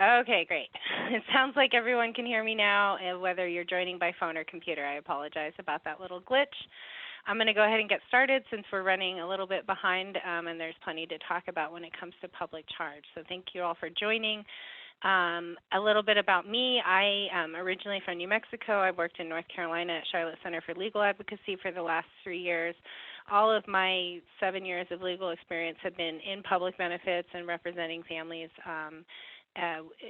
Okay, great. It sounds like everyone can hear me now, whether you're joining by phone or computer. I apologize about that little glitch. I'm going to go ahead and get started since we're running a little bit behind, and there's plenty to talk about when it comes to public charge. So thank you all for joining. A little bit about me. I am originally from New Mexico. I've worked in North Carolina at Charlotte Center for Legal Advocacy for the last 3 years. All of my 7 years of legal experience have been in public benefits and representing families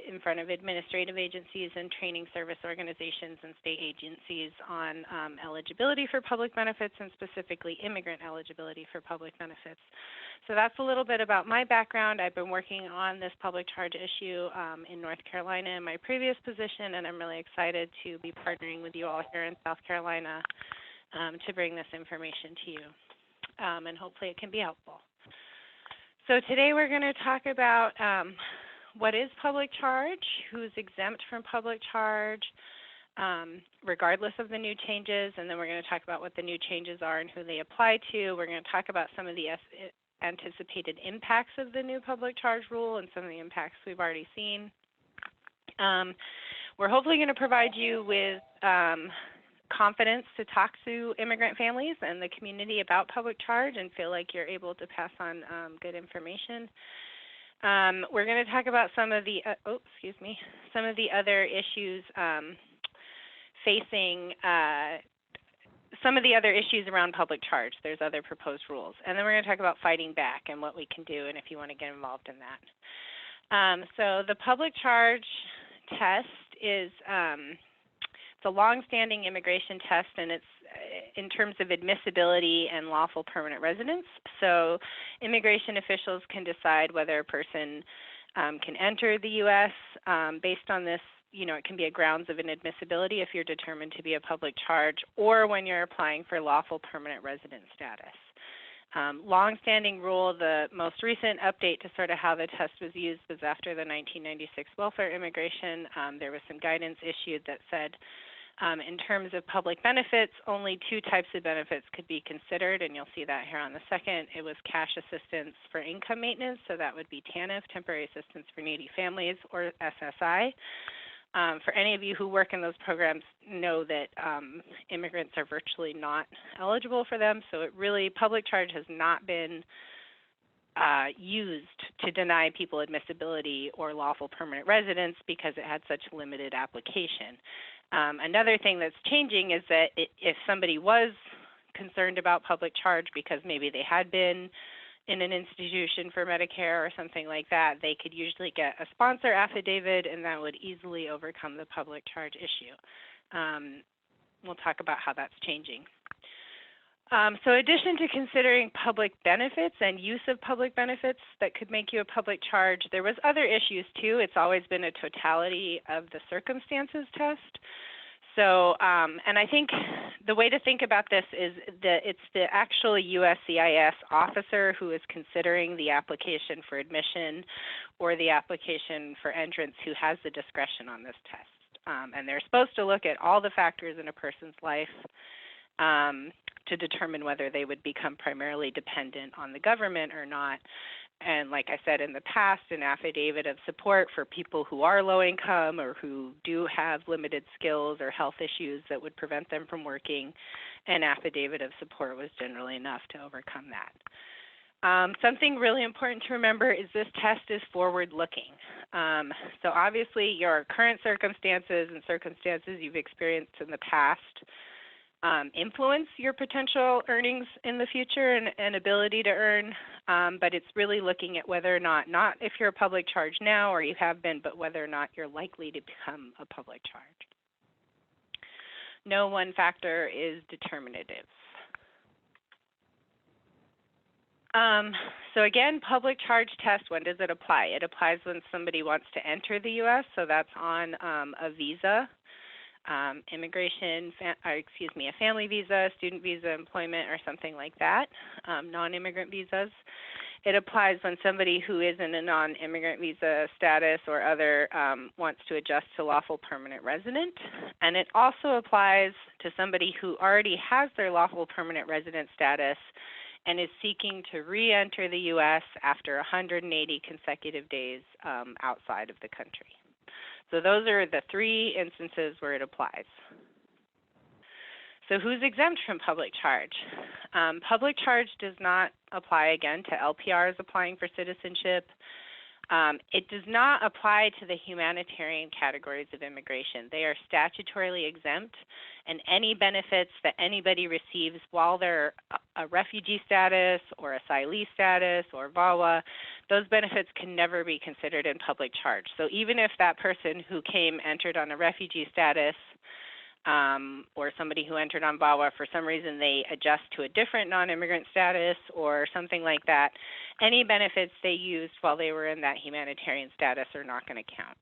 in front of administrative agencies and training service organizations and state agencies on eligibility for public benefits and specifically immigrant eligibility for public benefits. So that's a little bit about my background. I've been working on this public charge issue in North Carolina in my previous position, and I'm really excited to be partnering with you all here in South Carolina to bring this information to you, and hopefully it can be helpful. So today we're going to talk about what is public charge, who's exempt from public charge, regardless of the new changes, and then we're going to talk about what the new changes are and who they apply to. We're going to talk about some of the anticipated impacts of the new public charge rule and some of the impacts we've already seen. We're hopefully going to provide you with confidence to talk to immigrant families and the community about public charge and feel like you're able to pass on good information. We're going to talk about some of the some of the other issues facing some of the other issues around public charge. There's other proposed rules, and then we're going to talk about fighting back and what we can do, and if you want to get involved in that. So the public charge test is it's a long-standing immigration test, and it's in terms of admissibility and lawful permanent residence. So immigration officials can decide whether a person can enter the U.S. Based on this. You know, it can be a grounds of inadmissibility if you're determined to be a public charge, or when you're applying for lawful permanent resident status. Long-standing rule, the most recent update to sort of how the test was used was after the 1996 welfare immigration. There was some guidance issued that said in terms of public benefits, only 2 types of benefits could be considered, and you'll see that here on the second. It was cash assistance for income maintenance, so that would be TANF, Temporary Assistance for Needy Families, or SSI. For any of you who work in those programs, know that immigrants are virtually not eligible for them, so it really, public charge has not been used to deny people admissibility or lawful permanent residence because it had such limited application. Another thing that's changing is that if somebody was concerned about public charge because maybe they had been in an institution for Medicare or something like that, they could usually get a sponsor affidavit, and that would easily overcome the public charge issue. We'll talk about how that's changing. So in addition to considering public benefits and use of public benefits that could make you a public charge, there was other issues too. It's always been a totality of the circumstances test. So, and I think the way to think about this is that it's the actual USCIS officer who is considering the application for admission or the application for entrance who has the discretion on this test. And they're supposed to look at all the factors in a person's life to determine whether they would become primarily dependent on the government or not. And like I said in the past, an affidavit of support for people who are low income or who do have limited skills or health issues that would prevent them from working, an affidavit of support was generally enough to overcome that. Something really important to remember is this test is forward-looking. So obviously your current circumstances and circumstances you've experienced in the past influence your potential earnings in the future and ability to earn, but it's really looking at whether or not if you're a public charge now or you have been, but whether or not you're likely to become a public charge. No one factor is determinative. So again, public charge test, when does it apply? It applies when somebody wants to enter the U.S., so that's on a visa. A family visa, student visa, employment, or something like that, non-immigrant visas. It applies when somebody who is in a non-immigrant visa status or other wants to adjust to lawful permanent resident. And it also applies to somebody who already has their lawful permanent resident status and is seeking to re-enter the U.S. after 180 consecutive days outside of the country. So those are the 3 instances where it applies. So who's exempt from public charge? Public charge does not apply, again, to LPRs applying for citizenship. It does not apply to the humanitarian categories of immigration. They are statutorily exempt, and any benefits that anybody receives while they're a refugee status or asylee status or VAWA, those benefits can never be considered in public charge. So even if that person who came entered on a refugee status or somebody who entered on VAWA, for some reason they adjust to a different non-immigrant status or something like that, any benefits they used while they were in that humanitarian status are not going to count.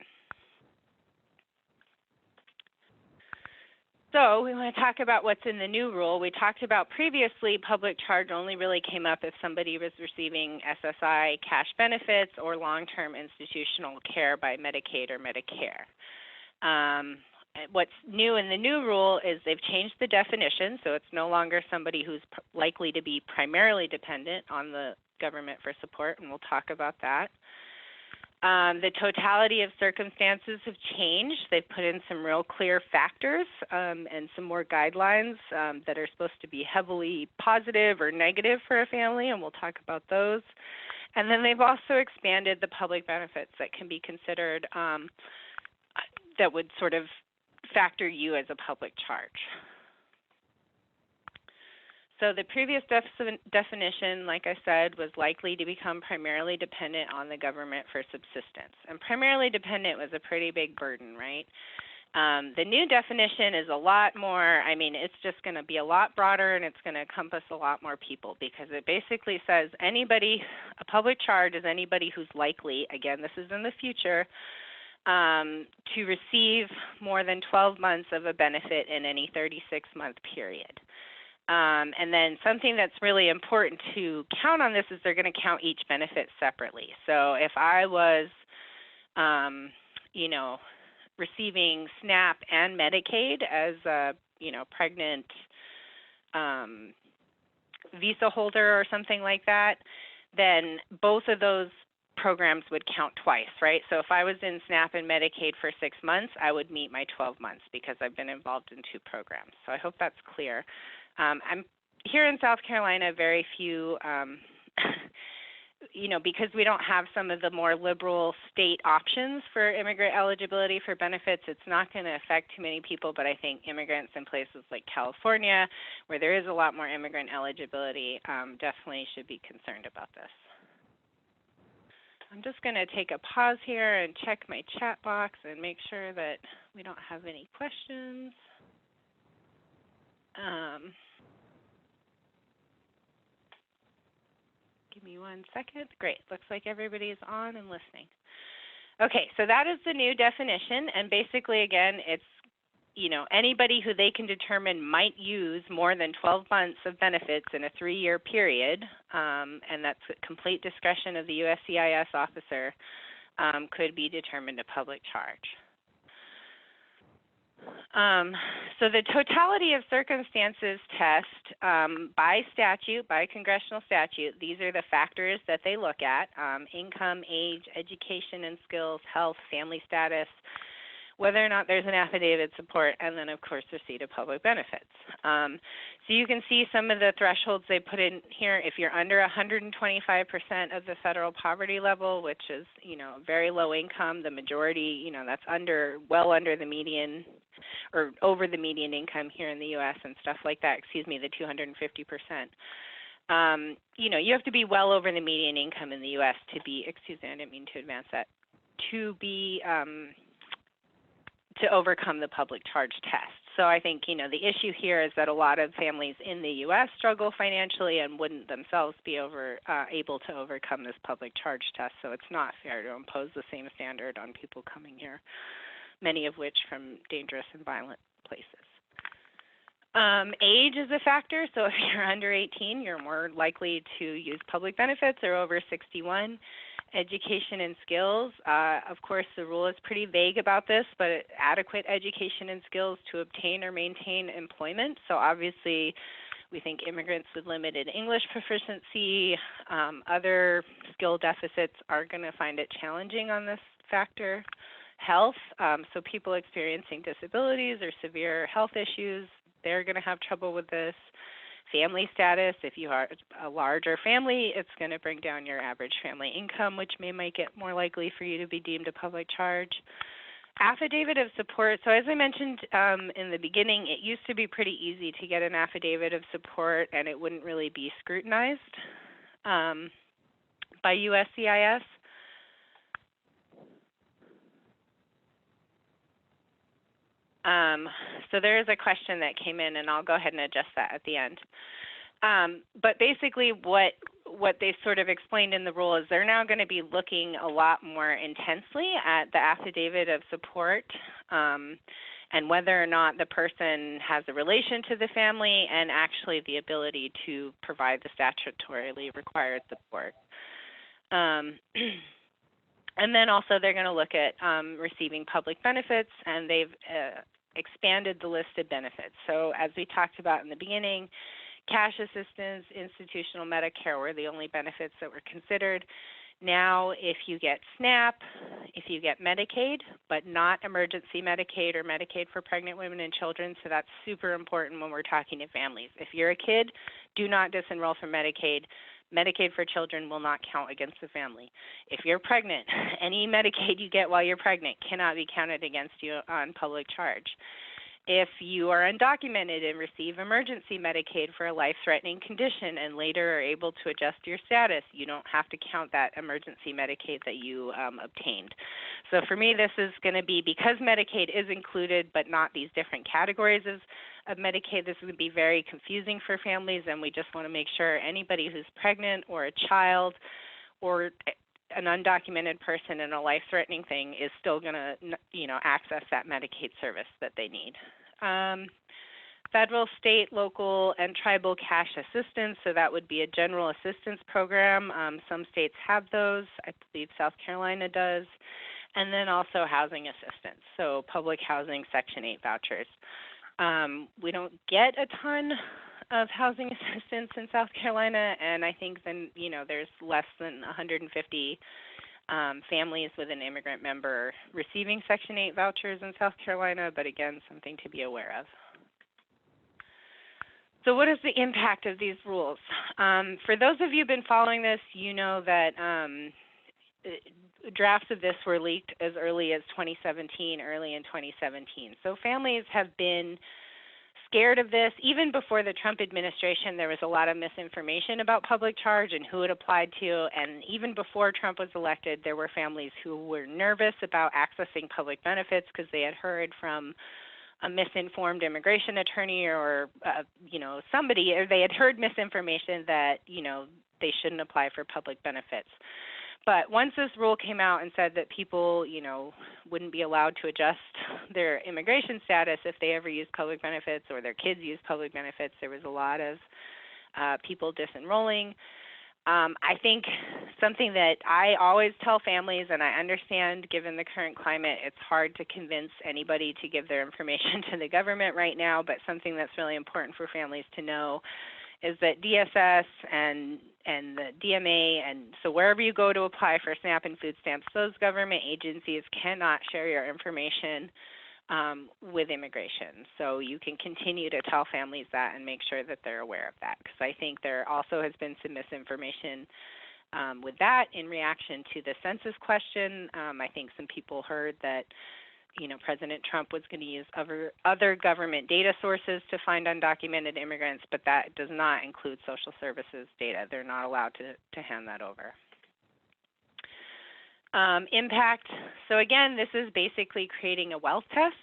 So we want to talk about what's in the new rule. We talked about previously public charge only really came up if somebody was receiving SSI cash benefits or long-term institutional care by Medicaid or Medicare. What's new in the new rule is they've changed the definition, so it's no longer somebody who's likely to be primarily dependent on the government for support, and we'll talk about that. The totality of circumstances have changed. They've put in some real clear factors and some more guidelines that are supposed to be heavily positive or negative for a family, and we'll talk about those. And then they've also expanded the public benefits that can be considered that would sort of factor you as a public charge. So the previous definition, like I said, was likely to become primarily dependent on the government for subsistence. And primarily dependent was a pretty big burden, right? The new definition is a lot more, I mean, it's just going to be a lot broader and it's going to encompass a lot more people because it basically says anybody, a public charge is anybody who's likely, again, this is in the future, to receive more than 12 months of a benefit in any 36-month period. And then something that's really important to count on this is they're going to count each benefit separately. So if I was, receiving SNAP and Medicaid as a, pregnant visa holder or something like that, then both of those programs would count twice, right? So if I was in SNAP and Medicaid for 6 months, I would meet my 12 months because I've been involved in 2 programs. So I hope that's clear. I'm here in South Carolina, very few, because we don't have some of the more liberal state options for immigrant eligibility for benefits, it's not going to affect too many people, but I think immigrants in places like California, where there is a lot more immigrant eligibility, definitely should be concerned about this. I'm just going to take a pause here and check my chat box and make sure that we don't have any questions. Give me 1 second. Great. Looks like everybody's on and listening. Okay, so that is the new definition. And basically, again, it's anybody who they can determine might use more than 12 months of benefits in a 3-year period, and that's at complete discretion of the USCIS officer, could be determined a public charge. So the totality of circumstances test by statute, by congressional statute, these are the factors that they look at: income, age, education and skills, health, family status, whether or not there's an affidavit support, and then, of course, receipt of public benefits. So you can see some of the thresholds they put in here. If you're under 125% of the federal poverty level, which is, very low income, the majority, that's well under the median or over the median income here in the U.S. and stuff like that, the 250%. You have to be well over the median income in the U.S. to be, I didn't mean to advance that, to be to overcome the public charge test. So I think, the issue here is that a lot of families in the U.S. struggle financially and wouldn't themselves be able to overcome this public charge test. So it's not fair to impose the same standard on people coming here, many of which from dangerous and violent places. Age is a factor. So if you're under 18, you're more likely to use public benefits, or over 61. Education and skills. Of course, the rule is pretty vague about this, but adequate education and skills to obtain or maintain employment. So obviously, we think immigrants with limited English proficiency, other skill deficits are going to find it challenging on this factor. health. So people experiencing disabilities or severe health issues, they're going to have trouble with this. Family status, if you are a larger family, it's going to bring down your average family income, which may make it more likely for you to be deemed a public charge. Affidavit of support. So as I mentioned in the beginning, it used to be pretty easy to get an affidavit of support, and it wouldn't really be scrutinized by USCIS. So there is a question that came in, and I'll go ahead and address that at the end. But basically what they sort of explained in the rule is they're now going to be looking a lot more intensely at the affidavit of support and whether or not the person has a relation to the family and actually the ability to provide the statutorily required support. And then also they're going to look at receiving public benefits, and they've expanded the list of benefits. So as we talked about in the beginning, cash assistance, institutional Medicare were the only benefits that were considered. Now, if you get SNAP, if you get Medicaid, but not emergency Medicaid or Medicaid for pregnant women and children, so that's super important when we're talking to families. If you're a kid, do not disenroll from Medicaid. Medicaid for children will not count against the family. If you're pregnant, any Medicaid you get while you're pregnant cannot be counted against you on public charge. If you are undocumented and receive emergency Medicaid for a life-threatening condition and later are able to adjust your status, you don't have to count that emergency Medicaid that you obtained. So for me, this is going to be, because Medicaid is included but not these different categories of Medicaid, this is going to be very confusing for families, and we just want to make sure anybody who's pregnant or a child or an undocumented person in a life-threatening thing is still going to, access that Medicaid service that they need. Federal, state, local, and tribal cash assistance, so that would be a general assistance program. Some states have those. I believe South Carolina does. And then also housing assistance, so public housing Section 8 vouchers. We don't get a ton of housing assistance in South Carolina, and I think then, there's less than 150 families with an immigrant member receiving Section 8 vouchers in South Carolina, but again, something to be aware of. So what is the impact of these rules? For those of you who've been following this, you know that drafts of this were leaked as early as 2017, early in 2017. So families have been scared of this. Even before the Trump administration, there was a lot of misinformation about public charge and who it applied to. And even before Trump was elected, there were families who were nervous about accessing public benefits because they had heard from a misinformed immigration attorney or, somebody, or they had heard misinformation that, they shouldn't apply for public benefits. But once this rule came out and said that people, wouldn't be allowed to adjust their immigration status if they ever used public benefits or their kids used public benefits, there was a lot of people disenrolling. I think something that I always tell families, and I understand given the current climate, it's hard to convince anybody to give their information to the government right now, but something that's really important for families to know is that DSS and the DMA, and so wherever you go to apply for SNAP and food stamps, those government agencies cannot share your information with immigration. So you can continue to tell families that and make sure that they're aware of that, because I think there also has been some misinformation with that in reaction to the census question. I think some people heard that President Trump was going to use other government data sources to find undocumented immigrants, but that does not include social services data. They're not allowed to hand that over. Impact. So again, this is basically creating a wealth test.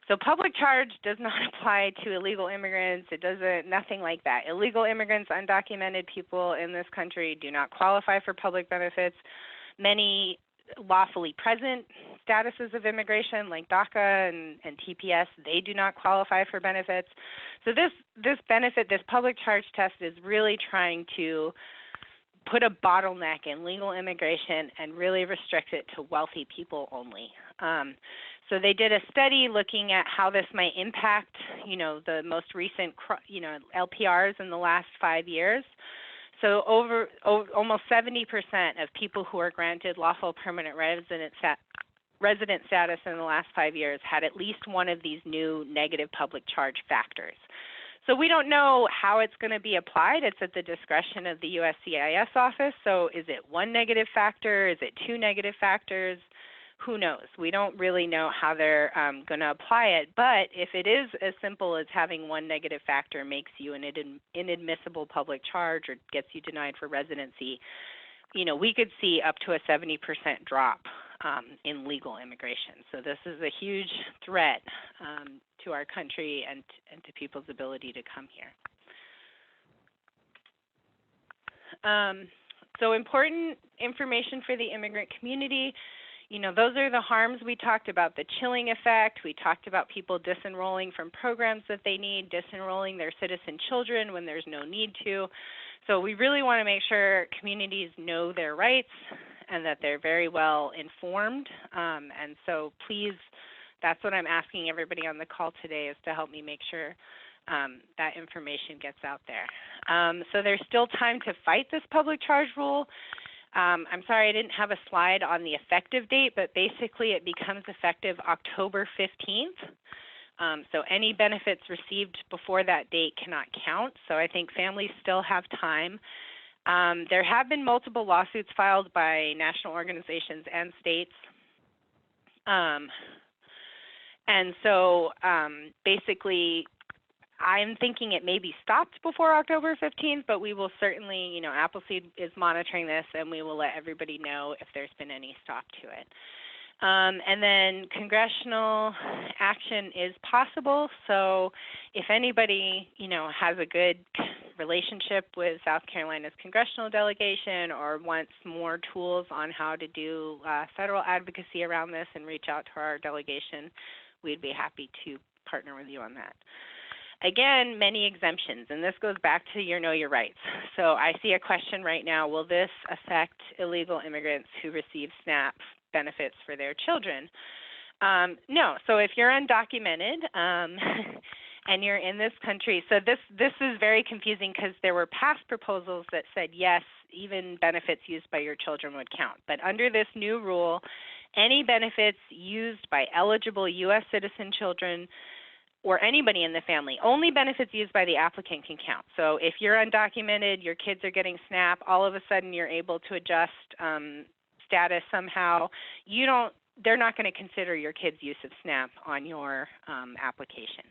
So public charge does not apply to illegal immigrants. It doesn't, nothing like that. Illegal immigrants, undocumented people in this country do not qualify for public benefits. Many lawfully present statuses of immigration like DACA and TPS, they do not qualify for benefits. So this benefit, this public charge test is really trying to put a bottleneck in legal immigration and really restrict it to wealthy people only. So they did a study looking at how this might impact, the most recent, LPRs in the last 5 years. So almost 70% of people who are granted lawful permanent resident resident status in the last 5 years had at least one of these new negative public charge factors. So we don't know how it's going to be applied. It's at the discretion of the USCIS office. So is it one negative factor? Is it two negative factors? Who knows? We don't really know how they're going to apply it. But if it is as simple as having one negative factor makes you an inadmissible public charge or gets you denied for residency, we could see up to a 70% drop in legal immigration. So this is a huge threat to our country and to people's ability to come here. So important information for the immigrant community. Those are the harms we talked about, the chilling effect. We talked about people disenrolling from programs that they need, disenrolling their citizen children when there's no need to. So we really want to make sure communities know their rights and that they're very well informed. And so please, that's what I'm asking everybody on the call today, is to help me make sure that information gets out there. So there's still time to fight this public charge rule. I'm sorry I didn't have a slide on the effective date, but basically it becomes effective October 15th. So any benefits received before that date cannot count. So I think families still have time. There have been multiple lawsuits filed by national organizations and states. And so basically, I'm thinking it may be stopped before October 15th, but we will certainly, Appleseed is monitoring this, and we will let everybody know if there's been any stop to it. And then congressional action is possible. So if anybody, has a good relationship with South Carolina's congressional delegation or wants more tools on how to do federal advocacy around this and reach out to our delegation, we'd be happy to partner with you on that. Again, many exemptions, and this goes back to your Know Your Rights. So I see a question right now, will this affect illegal immigrants who receive SNAP benefits for their children? No. So if you're undocumented and you're in this country, so this is very confusing because there were past proposals that said, yes, even benefits used by your children would count. But under this new rule, any benefits used by eligible U.S. citizen children or anybody in the family, only benefits used by the applicant can count. So if you're undocumented, your kids are getting SNAP, all of a sudden you're able to adjust status somehow, they're not going to consider your kid's use of SNAP on your application.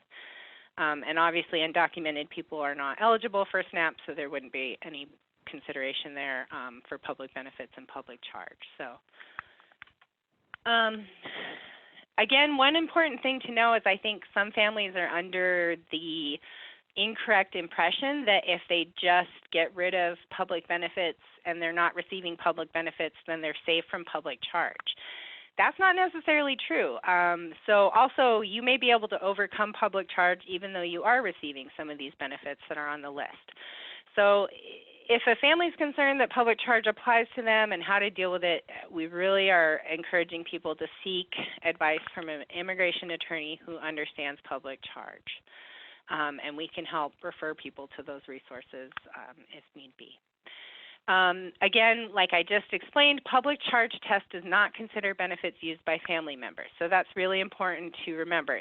And obviously undocumented people are not eligible for SNAP, so there wouldn't be any consideration there for public benefits and public charge. So again, one important thing to know is I think some families are under the incorrect impression that if they just get rid of public benefits and they're not receiving public benefits, then they're safe from public charge. That's not necessarily true. So also, you may be able to overcome public charge even though you are receiving some of these benefits that are on the list. So if a family is concerned that public charge applies to them and how to deal with it, we really are encouraging people to seek advice from an immigration attorney who understands public charge. And we can help refer people to those resources if need be. Again, like I just explained, public charge test does not consider benefits used by family members. So that's really important to remember.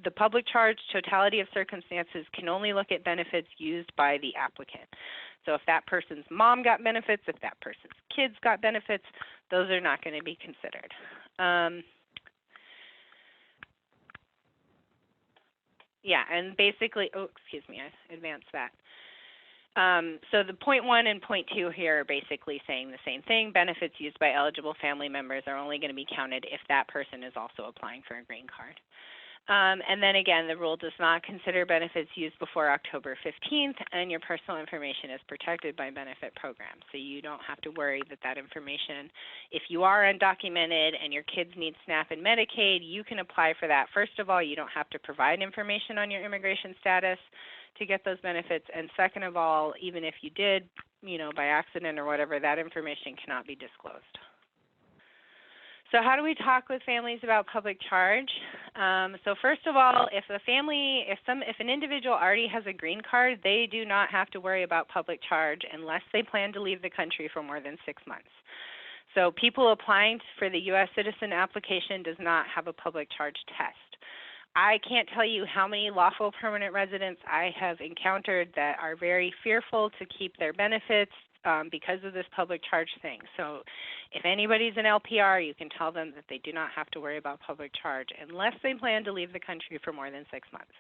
The public charge totality of circumstances can only look at benefits used by the applicant. So if that person's mom got benefits, if that person's kids got benefits, those are not going to be considered. Yeah, and basically, excuse me, I advanced that. So the point 1 and point 2 here are basically saying the same thing. Benefits used by eligible family members are only going to be counted if that person is also applying for a green card. And then again, the rule does not consider benefits used before October 15th, and your personal information is protected by benefit programs. So you don't have to worry that information, if you are undocumented and your kids need SNAP and Medicaid, you can apply for that. First of all, you don't have to provide information on your immigration status to get those benefits. And second of all, even if you did, by accident or whatever, that information cannot be disclosed. So how do we talk with families about public charge? So first of all, if an individual already has a green card, they do not have to worry about public charge unless they plan to leave the country for more than 6 months. So people applying for the U.S. citizen application does not have a public charge test. I can't tell you how many lawful permanent residents I have encountered that are very fearful to keep their benefits because of this public charge thing. So if anybody's an LPR, you can tell them that they do not have to worry about public charge unless they plan to leave the country for more than 6 months.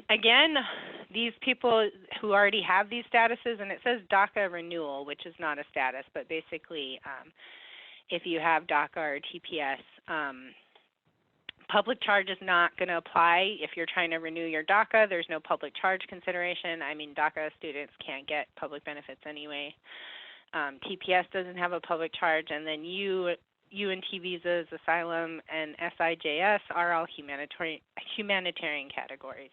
Again, these people who already have these statuses, and it says DACA renewal, which is not a status, but basically if you have DACA or TPS, public charge is not going to apply if you're trying to renew your DACA. There's no public charge consideration. I mean, DACA students can't get public benefits anyway. TPS doesn't have a public charge, and then UNT visas, asylum, and SIJS are all humanitarian categories.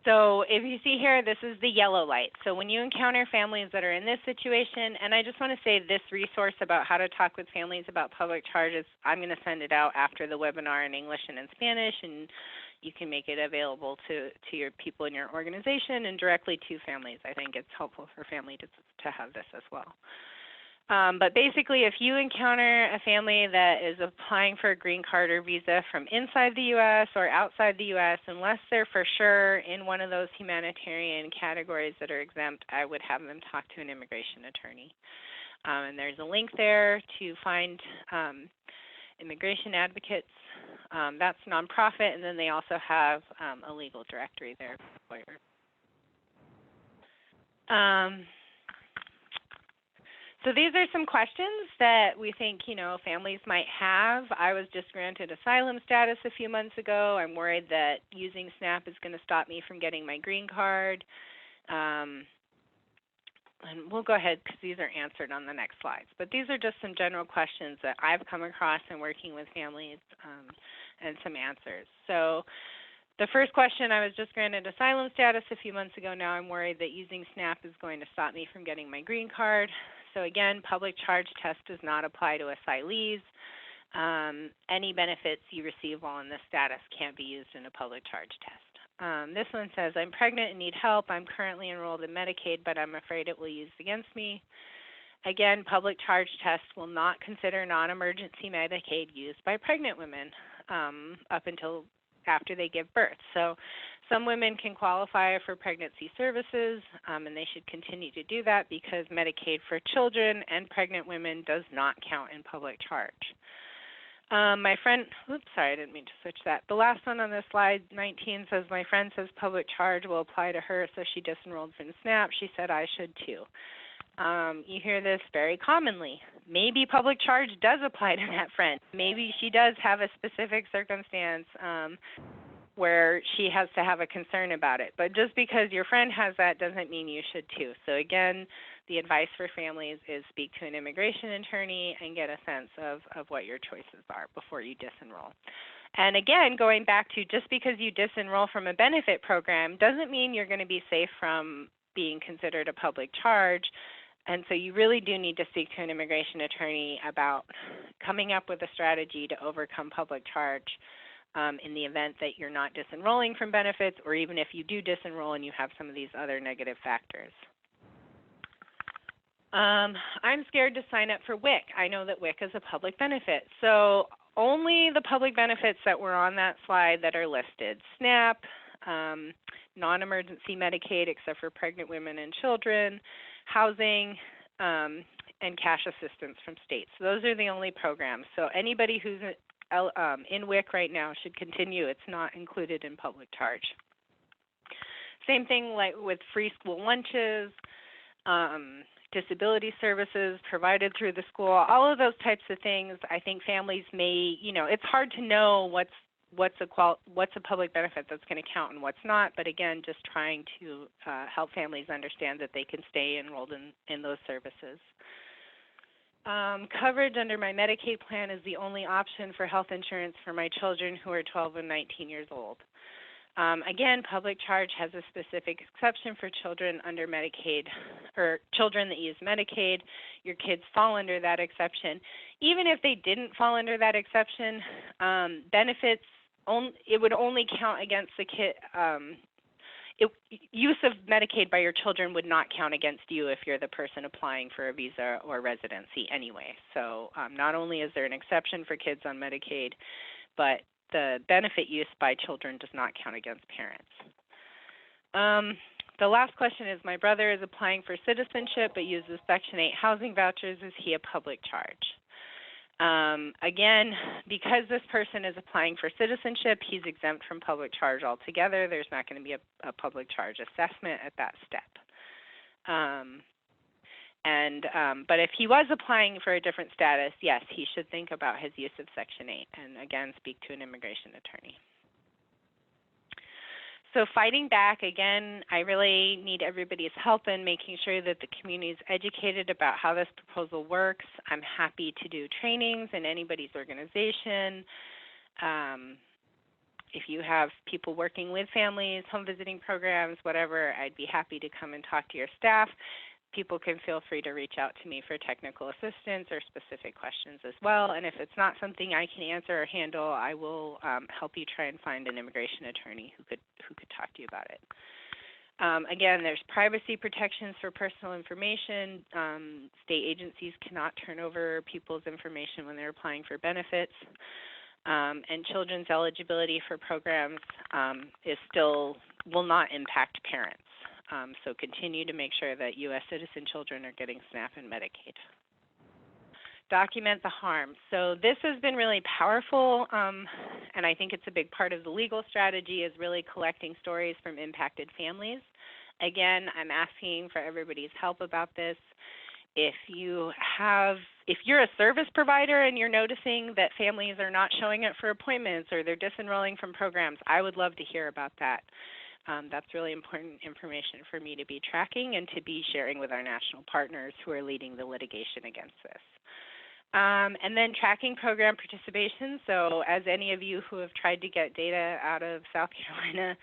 So if you see here, this is the yellow light. So when you encounter families that are in this situation, and I just want to say this resource about how to talk with families about public charges, I'm going to send it out after the webinar in English and in Spanish, and you can make it available to your people in your organization and directly to families. I think it's helpful for family to have this as well. But basically, if you encounter a family that is applying for a green card or visa from inside the U.S. or outside the U.S., unless they're for sure in one of those humanitarian categories that are exempt, I would have them talk to an immigration attorney. And there's a link there to find immigration advocates. That's nonprofit, and then they also have a legal directory there for lawyers. So these are some questions that we think, families might have. I was just granted asylum status a few months ago. I'm worried that using SNAP is going to stop me from getting my green card. And we'll go ahead because these are answered on the next slides. But these are just some general questions that I've come across in working with families and some answers. So the first question, I was just granted asylum status a few months ago. Now I'm worried that using SNAP is going to stop me from getting my green card. So again, public charge test does not apply to asylees. Any benefits you receive while in this status can't be used in a public charge test. This one says, I'm pregnant and need help. I'm currently enrolled in Medicaid, but I'm afraid it will be used against me. Again, public charge tests will not consider non-emergency Medicaid used by pregnant women up until after they give birth. So some women can qualify for pregnancy services, and they should continue to do that because Medicaid for children and pregnant women does not count in public charge. My friend, oops, sorry, I didn't mean to switch that. The last one on this slide, 19, says, my friend says public charge will apply to her, so she disenrolled from SNAP. She said I should too. You hear this very commonly. Maybe public charge does apply to that friend. Maybe she does have a specific circumstance where she has to have a concern about it. But just because your friend has that doesn't mean you should too. So again, the advice for families is speak to an immigration attorney and get a sense of what your choices are before you disenroll. And again, going back to just because you disenroll from a benefit program doesn't mean you're going to be safe from being considered a public charge. And so you really do need to speak to an immigration attorney about coming up with a strategy to overcome public charge in the event that you're not disenrolling from benefits, or even if you do disenroll and you have some of these other negative factors. I'm scared to sign up for WIC. I know that WIC is a public benefit. So only the public benefits that were on that slide that are listed: SNAP, non-emergency Medicaid except for pregnant women and children, housing, and cash assistance from states. So those are the only programs. So anybody who's in WIC right now should continue. It's not included in public charge. Same thing like with free school lunches, disability services provided through the school, all of those types of things. I think families may, it's hard to know what's a public benefit that's going to count and what's not, but again, just trying to help families understand that they can stay enrolled in those services. Coverage under my Medicaid plan is the only option for health insurance for my children who are 12 and 19 years old. Again, public charge has a specific exception for children under Medicaid, or children that use Medicaid. Your kids fall under that exception. Even if they didn't fall under that exception, benefits, it would only count against the kid. use of Medicaid by your children would not count against you if you're the person applying for a visa or residency anyway. So not only is there an exception for kids on Medicaid, but the benefit use by children does not count against parents. The last question is, my brother is applying for citizenship but uses Section 8 housing vouchers. Is he a public charge? Again, because this person is applying for citizenship, he's exempt from public charge altogether. There's not going to be a public charge assessment at that step. But if he was applying for a different status, yes, he should think about his use of Section 8 and, again, speak to an immigration attorney. So fighting back, again, I really need everybody's help in making sure that the community is educated about how this proposal works. I'm happy to do trainings in anybody's organization. If you have people working with families, home visiting programs, whatever, I'd be happy to come and talk to your staff. People can feel free to reach out to me for technical assistance or specific questions as well. And if it's not something I can answer or handle, I will help you try and find an immigration attorney who could talk to you about it. Again, there's privacy protections for personal information. State agencies cannot turn over people's information when they're applying for benefits. And children's eligibility for programs will not impact parents. So continue to make sure that U.S. citizen children are getting SNAP and Medicaid. Document the harm. So this has been really powerful, and I think it's a big part of the legal strategy is really collecting stories from impacted families. Again, I'm asking for everybody's help about this. If you're a service provider and you're noticing that families are not showing up for appointments or they're disenrolling from programs, I would love to hear about that. That's really important information for me to be tracking and to be sharing with our national partners who are leading the litigation against this. And then tracking program participation. So as any of you who have tried to get data out of South Carolina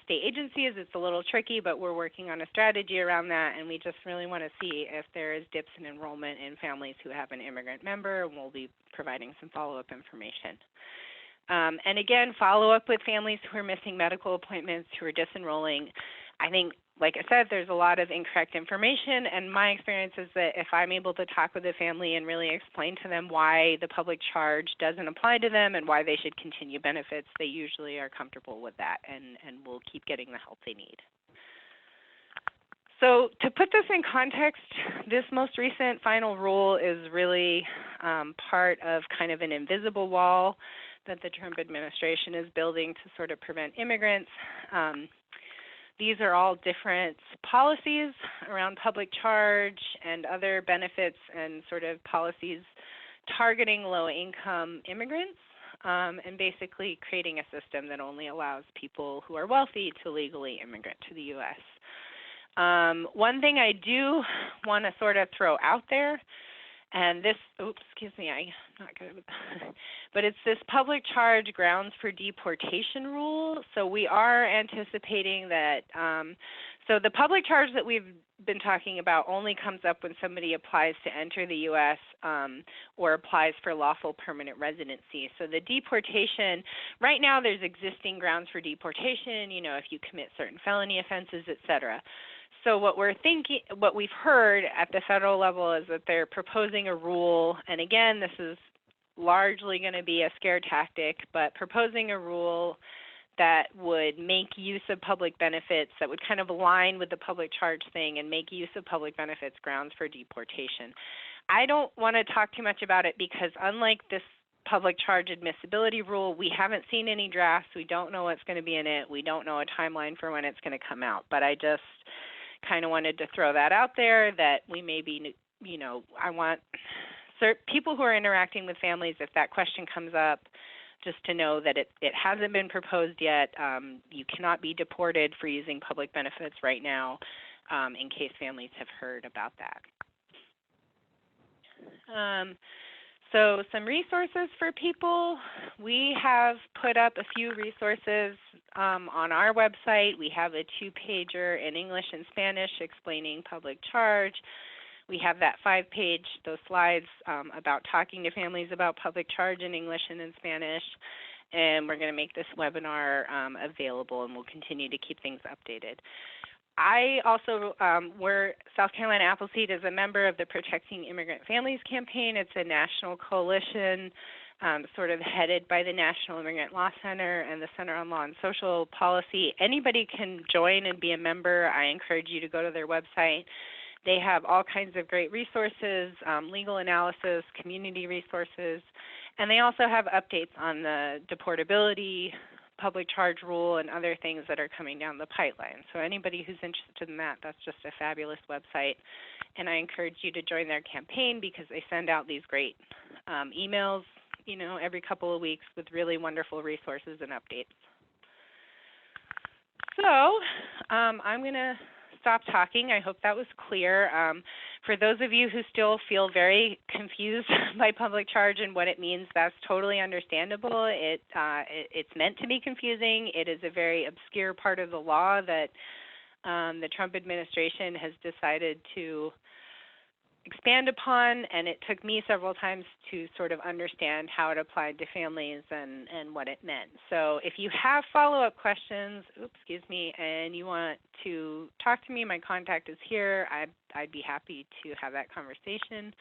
state agencies, it's a little tricky, but we're working on a strategy around that, and we just really want to see if there is dips in enrollment in families who have an immigrant member, and we'll be providing some follow-up information. And again, follow up with families who are missing medical appointments, who are disenrolling. I think, like I said, there's a lot of incorrect information, and my experience is that if I'm able to talk with the family and really explain to them why the public charge doesn't apply to them and why they should continue benefits, they usually are comfortable with that and will keep getting the help they need. So to put this in context, this most recent final rule is really part of kind of an invisible wall that the Trump administration is building to sort of prevent immigrants. These are all different policies around public charge and other benefits and sort of policies targeting low-income immigrants and basically creating a system that only allows people who are wealthy to legally immigrate to the U.S. One thing I do want to sort of throw out there, and this, excuse me, I'm not good with that. But it's this public charge grounds for deportation rule. So we are anticipating that, so the public charge that we've been talking about only comes up when somebody applies to enter the U.S. Or applies for lawful permanent residency. So the deportation, right now there's existing grounds for deportation, you know, if you commit certain felony offenses, et cetera. So what we've heard at the federal level is that they're proposing a rule, and again, this is largely going to be a scare tactic, but proposing a rule that would make use of public benefits, that would kind of align with the public charge thing and make use of public benefits grounds for deportation. I don't want to talk too much about it because unlike this public charge admissibility rule, we haven't seen any drafts. We don't know what's going to be in it. We don't know a timeline for when it's going to come out, but I just kind of wanted to throw that out there that we may be, you know, I want people who are interacting with families, if that question comes up, just to know that it hasn't been proposed yet. You cannot be deported for using public benefits right now in case families have heard about that. So some resources for people. We have put up a few resources on our website. We have a 2-pager in English and Spanish explaining public charge. We have that 5-page, those slides about talking to families about public charge in English and in Spanish. and we're going to make this webinar available, and we'll continue to keep things updated. I also, South Carolina Appleseed is a member of the Protecting Immigrant Families campaign. It's a national coalition sort of headed by the National Immigrant Law Center and the Center on Law and Social Policy. Anybody can join and be a member. I encourage you to go to their website. They have all kinds of great resources, legal analysis, community resources, and they also have updates on the deportability, public charge rule, and other things that are coming down the pipeline. So anybody who's interested in that, that's just a fabulous website. And I encourage you to join their campaign because they send out these great emails, every couple of weeks with really wonderful resources and updates. So I'm going to stop talking. I hope that was clear. For those of you who still feel very confused by public charge and what it means, that's totally understandable. It's meant to be confusing. It is a very obscure part of the law that the Trump administration has decided to expand upon, and it took me several times to sort of understand how it applied to families and what it meant. So if you have follow-up questions, and you want to talk to me, my contact is here. I'd be happy to have that conversation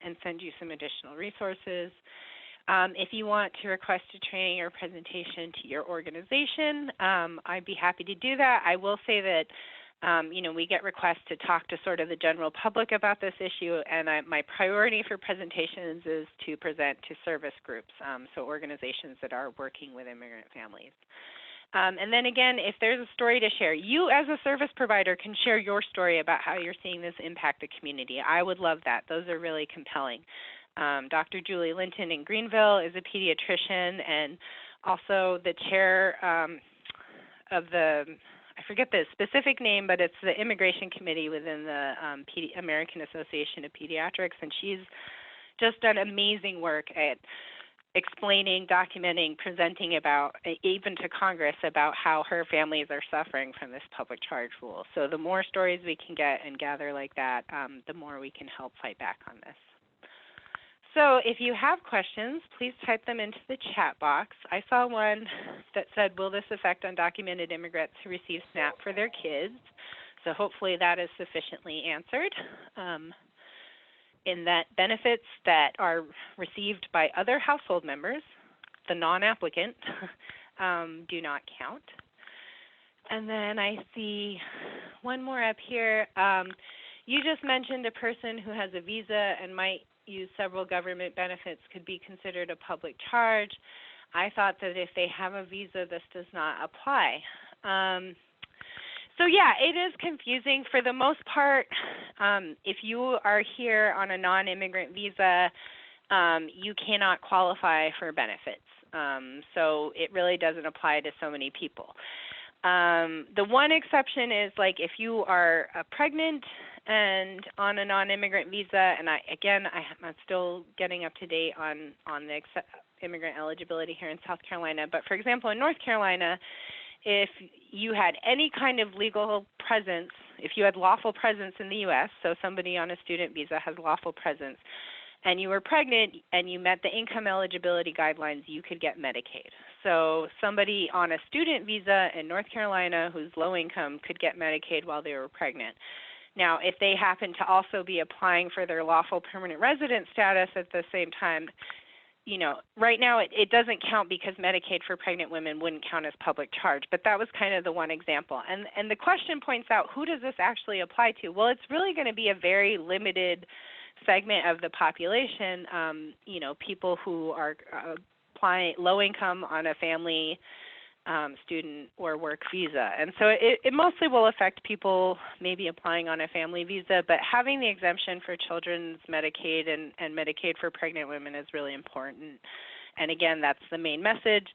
and send you some additional resources. If you want to request a training or presentation to your organization, I'd be happy to do that. I will say that we get requests to talk to sort of the general public about this issue, and my priority for presentations is to present to service groups, so organizations that are working with immigrant families. And then again, if there's a story to share, you as a service provider can share your story about how you're seeing this impact the community. I would love that. Those are really compelling. Dr. Julie Linton in Greenville is a pediatrician and also the chair of the, I forget the specific name, but it's the immigration committee within the American Association of Pediatrics, and she's just done amazing work at explaining, documenting, presenting about, even to Congress, about how her families are suffering from this public charge rule. So the more stories we can get and gather like that, the more we can help fight back on this. So if you have questions, please type them into the chat box. I saw one that said, will this affect undocumented immigrants who receive SNAP for their kids? So hopefully that is sufficiently answered. In that benefits that are received by other household members, the non-applicant, do not count. And then I see one more up here. You just mentioned a person who has a visa and might use several government benefits could be considered a public charge. I thought that if they have a visa, this does not apply. So yeah, it is confusing. For the most part, if you are here on a non-immigrant visa, you cannot qualify for benefits. So it really doesn't apply to so many people. The one exception is like if you are pregnant and on a non-immigrant visa, and I'm still getting up to date on the immigrant eligibility here in South Carolina, but for example, in North Carolina, if you had any kind of legal presence, if you had lawful presence in the U.S., so somebody on a student visa has lawful presence, and you were pregnant and you met the income eligibility guidelines, you could get Medicaid. So somebody on a student visa in North Carolina who's low income could get Medicaid while they were pregnant. Now, if they happen to also be applying for their lawful permanent resident status at the same time, right now it doesn't count because Medicaid for pregnant women wouldn't count as public charge, but that was kind of the one example. And the question points out, who does this actually apply to? Well, it's really going to be a very limited segment of the population, people who are applying low income on a family, student, or work visa. And so it mostly will affect people maybe applying on a family visa, but having the exemption for children's Medicaid and Medicaid for pregnant women is really important. And again, that's the main message.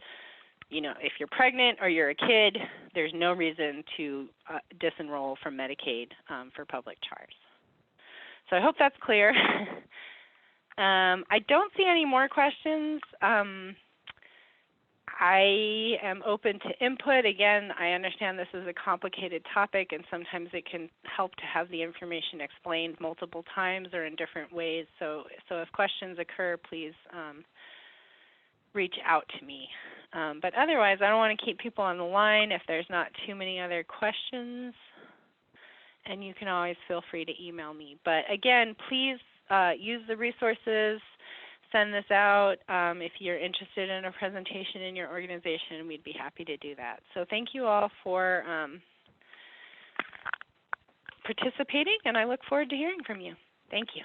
If you're pregnant or you're a kid, there's no reason to disenroll from Medicaid for public charge. So I hope that's clear. I don't see any more questions. I am open to input. Again, I understand this is a complicated topic, and sometimes it can help to have the information explained multiple times or in different ways. So if questions occur, please reach out to me. But otherwise, I don't want to keep people on the line if there's not too many other questions. And you can always feel free to email me. But again, please use the resources, send this out. If you're interested in a presentation in your organization, we'd be happy to do that. So thank you all for participating, and I look forward to hearing from you. Thank you.